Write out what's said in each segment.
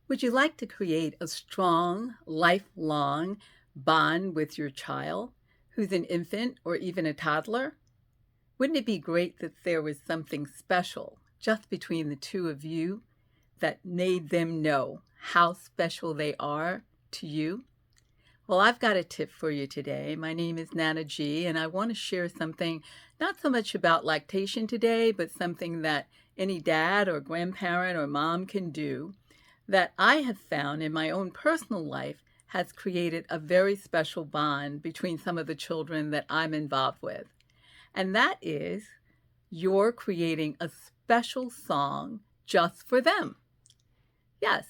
Would you like to create a strong, lifelong bond with your child who's an infant or even a toddler? Wouldn't it be great that there was something special just between the two of you that made them know how special they are to you? Well, I've got a tip for you today. My name is Nana G, and I want to share something not so much about lactation today, but something that any dad or grandparent or mom can do that I have found in my own personal life has created a very special bond between some of the children that I'm involved with. And that is you're creating a special song just for them. Yes.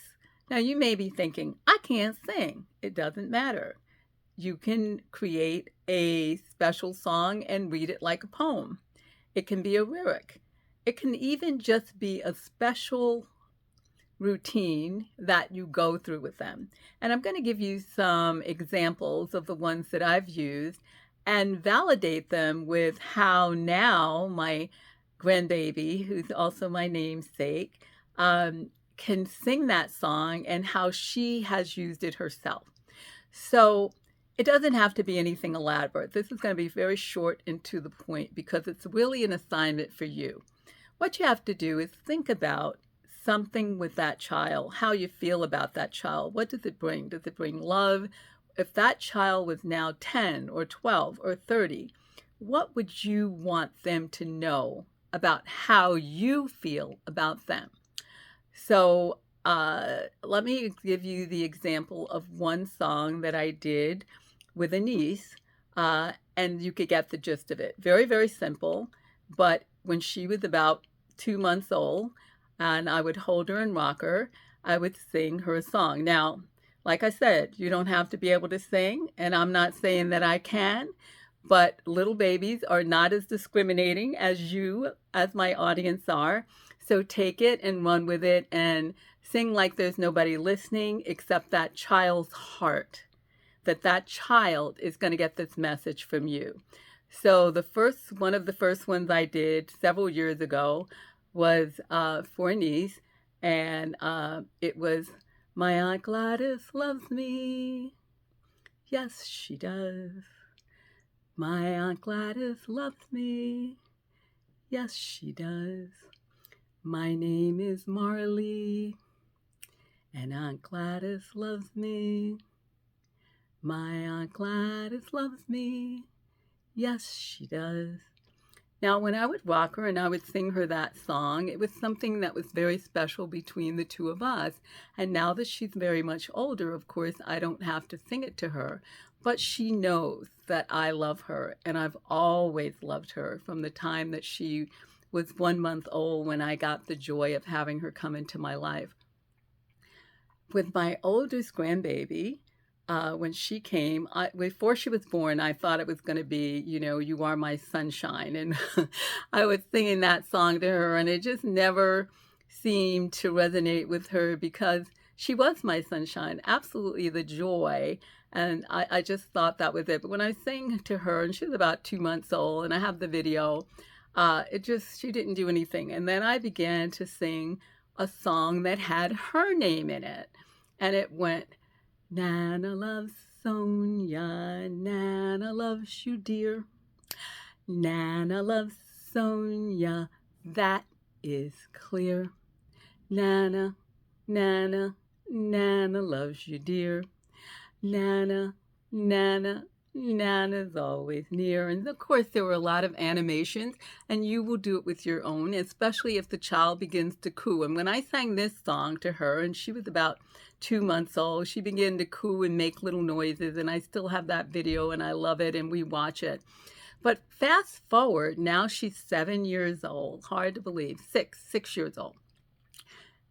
Now you may be thinking, I can't sing. It doesn't matter. You can create a special song and read it like a poem. It can be a lyric. It can even just be a special routine that you go through with them. And I'm going to give you some examples of the ones that I've used and validate them with how now my grandbaby, who's also my namesake, can sing that song and how she has used it herself. So it doesn't have to be anything elaborate. This is going to be very short and to the point because it's really an assignment for you. What you have to do is think about something with that child, how you feel about that child. What does it bring? Does it bring love? If that child was now 10 or 12 or 30, what would you want them to know about how you feel about them? So let me give you the example of one song that I did with a niece, and you could get the gist of it. Very, very simple, but when she was about 2 months old, and I would hold her and rock her, I would sing her a song. Now, like I said, you don't have to be able to sing, and I'm not saying that I can, but little babies are not as discriminating as you, as my audience are. So take it and run with it and sing like there's nobody listening except that child's heart, that that child is going to get this message from you. So one of the first ones I did several years ago was for a niece, and it was My Aunt Gladys loves me. Yes, she does. My Aunt Gladys loves me. Yes, she does. My name is Marley, and Aunt Gladys loves me. My Aunt Gladys loves me. Yes, she does. Now, when I would rock her and I would sing her that song, it was something that was very special between the two of us. And now that she's very much older, of course, I don't have to sing it to her, but she knows that I love her, and I've always loved her from the time that she was 1 month old when I got the joy of having her come into my life. With my oldest grandbaby, when she came, before she was born, I thought it was going to be, You Are My Sunshine. And I was singing that song to her, and it just never seemed to resonate with her because she was my sunshine, absolutely the joy. And I just thought that was it. But when I sang to her, and she was about 2 months old, and I have the video, she didn't do anything. And then I began to sing a song that had her name in it. And it went, Nana loves Sonia, Nana loves you, dear. Nana loves Sonia, that is clear. Nana, Nana, Nana loves you, dear. Nana, Nana, Nana's always near. And of course, there were a lot of animations, and you will do it with your own, especially if the child begins to coo. And when I sang this song to her, and she was about 2 months old, she began to coo and make little noises, and I still have that video, and I love it, and we watch it. But fast forward, now she's 7 years old. Hard to believe, 6 years old.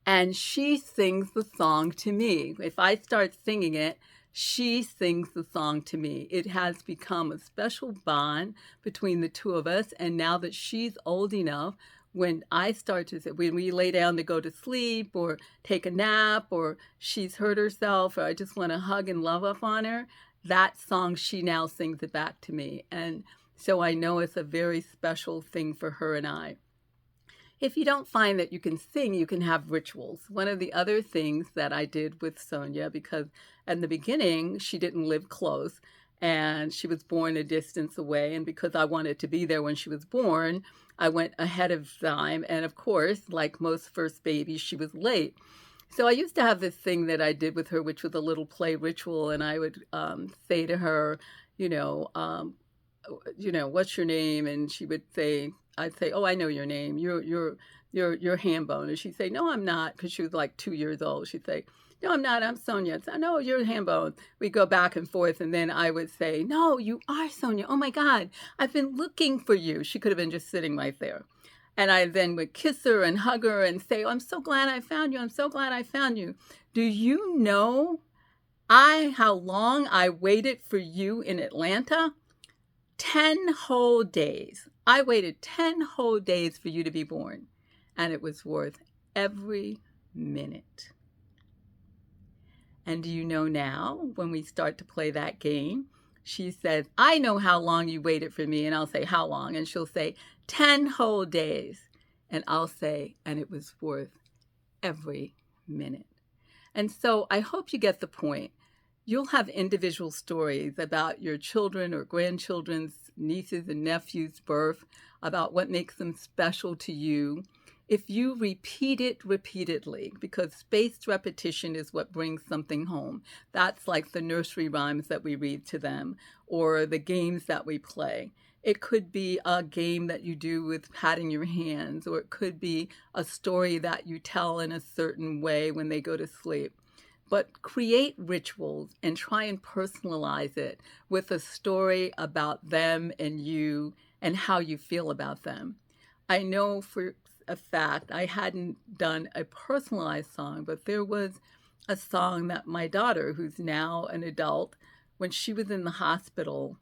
And she sings the song to me. If I start singing it, she sings the song to me. It has become a special bond between the two of us. And now that she's old enough, when we lay down to go to sleep or take a nap, or she's hurt herself, or I just want to hug and love up on her, that song, she now sings it back to me. And so I know it's a very special thing for her and I. If you don't find that you can sing, you can have rituals. One of the other things that I did with Sonia, because in the beginning, she didn't live close and she was born a distance away. And because I wanted to be there when she was born, I went ahead of time. And of course, like most first babies, she was late. So I used to have this thing that I did with her, which was a little play ritual. And I would say to her, you know, um, what's your name? And she would say, I'd say, oh, I know your name. You're Hambone. And she'd say, no, I'm not, because she was like 2 years old. She'd say, no, I'm not. I'm Sonia. I'd say, no, you're Hambone. We go back and forth, and then I would say, no, you are Sonia. Oh my God, I've been looking for you. She could have been just sitting right there. And I then would kiss her and hug her and say, oh, I'm so glad I found you. I'm so glad I found you. Do you know how long I waited for you in Atlanta? 10 whole days. I waited 10 whole days for you to be born, and it was worth every minute. And do you know now, when we start to play that game, she says, I know how long you waited for me. And I'll say, how long? And she'll say, 10 whole days. And I'll say, and it was worth every minute. And so I hope you get the point. You'll have individual stories about your children or grandchildren's, nieces and nephews' birth, about what makes them special to you. If you repeat it repeatedly, because spaced repetition is what brings something home. That's like the nursery rhymes that we read to them, or the games that we play. It could be a game that you do with patting your hands, or it could be a story that you tell in a certain way when they go to sleep. But create rituals and try and personalize it with a story about them and you and how you feel about them. I know for a fact I hadn't done a personalized song, but there was a song that my daughter, who's now an adult, when she was in the hospital,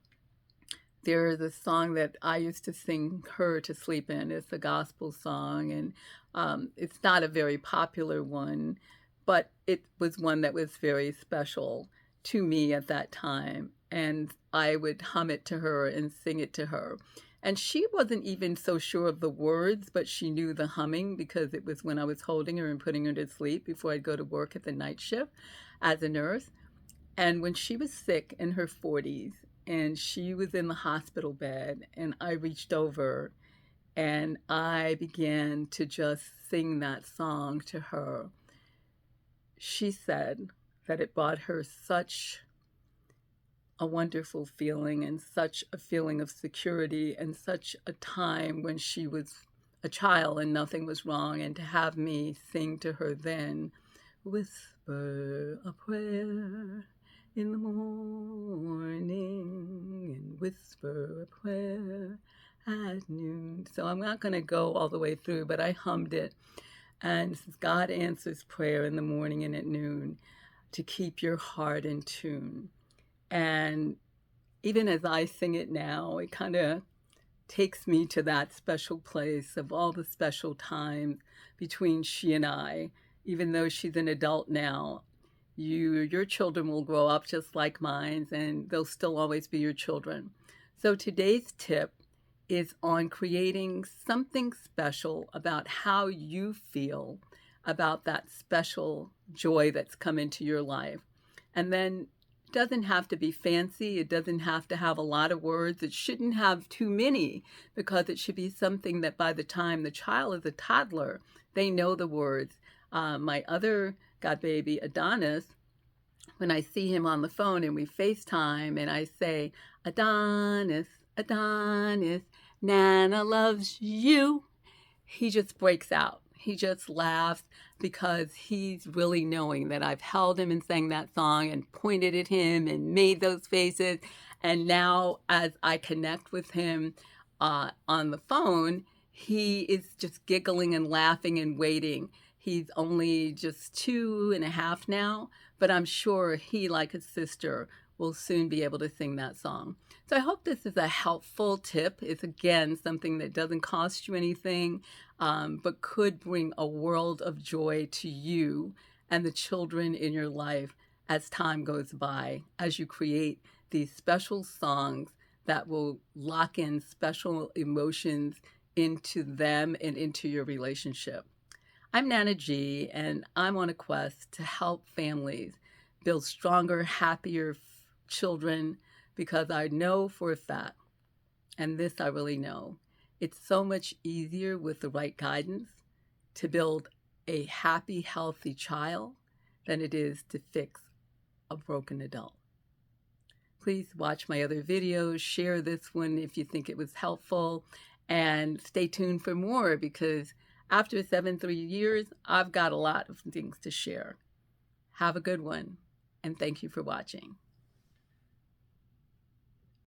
there's a song that I used to sing her to sleep in. It's a gospel song, and it's not a very popular one, but it was one that was very special to me at that time. And I would hum it to her and sing it to her. And she wasn't even so sure of the words, but she knew the humming because it was when I was holding her and putting her to sleep before I'd go to work at the night shift as a nurse. And when she was sick in her 40s and she was in the hospital bed, and I reached over and I began to just sing that song to her, she said that it brought her such a wonderful feeling and such a feeling of security and such a time when she was a child and nothing was wrong. And to have me sing to her then, whisper a prayer in the morning and whisper a prayer at noon. So I'm not going to go all the way through, but I hummed it. And God answers prayer in the morning and at noon to keep your heart in tune. And even as I sing it now, it kind of takes me to that special place of all the special times between she and I. Even though she's an adult now, your children will grow up just like mine, and they'll still always be your children. So today's tip is on creating something special about how you feel about that special joy that's come into your life. And then it doesn't have to be fancy. It doesn't have to have a lot of words. It shouldn't have too many, because it should be something that by the time the child is a toddler, they know the words. My other godbaby, Adonis, when I see him on the phone and we FaceTime and I say, Adonis, Adonis, Nana loves you, he just breaks out. He just laughs because he's really knowing that I've held him and sang that song and pointed at him and made those faces. And now as I connect with him on the phone, he is just giggling and laughing and waiting. He's only just 2.5 now, but I'm sure he, like his sister, will soon be able to sing that song. So I hope this is a helpful tip. It's, again, something that doesn't cost you anything, but could bring a world of joy to you and the children in your life as time goes by, as you create these special songs that will lock in special emotions into them and into your relationship. I'm Nana G, and I'm on a quest to help families build stronger, happier children because I know for a fact, and this I really know, it's so much easier with the right guidance to build a happy, healthy child than it is to fix a broken adult. Please watch my other videos, share this one if you think it was helpful, and stay tuned for more because after 3 years, I've got a lot of things to share. Have a good one, and thank you for watching.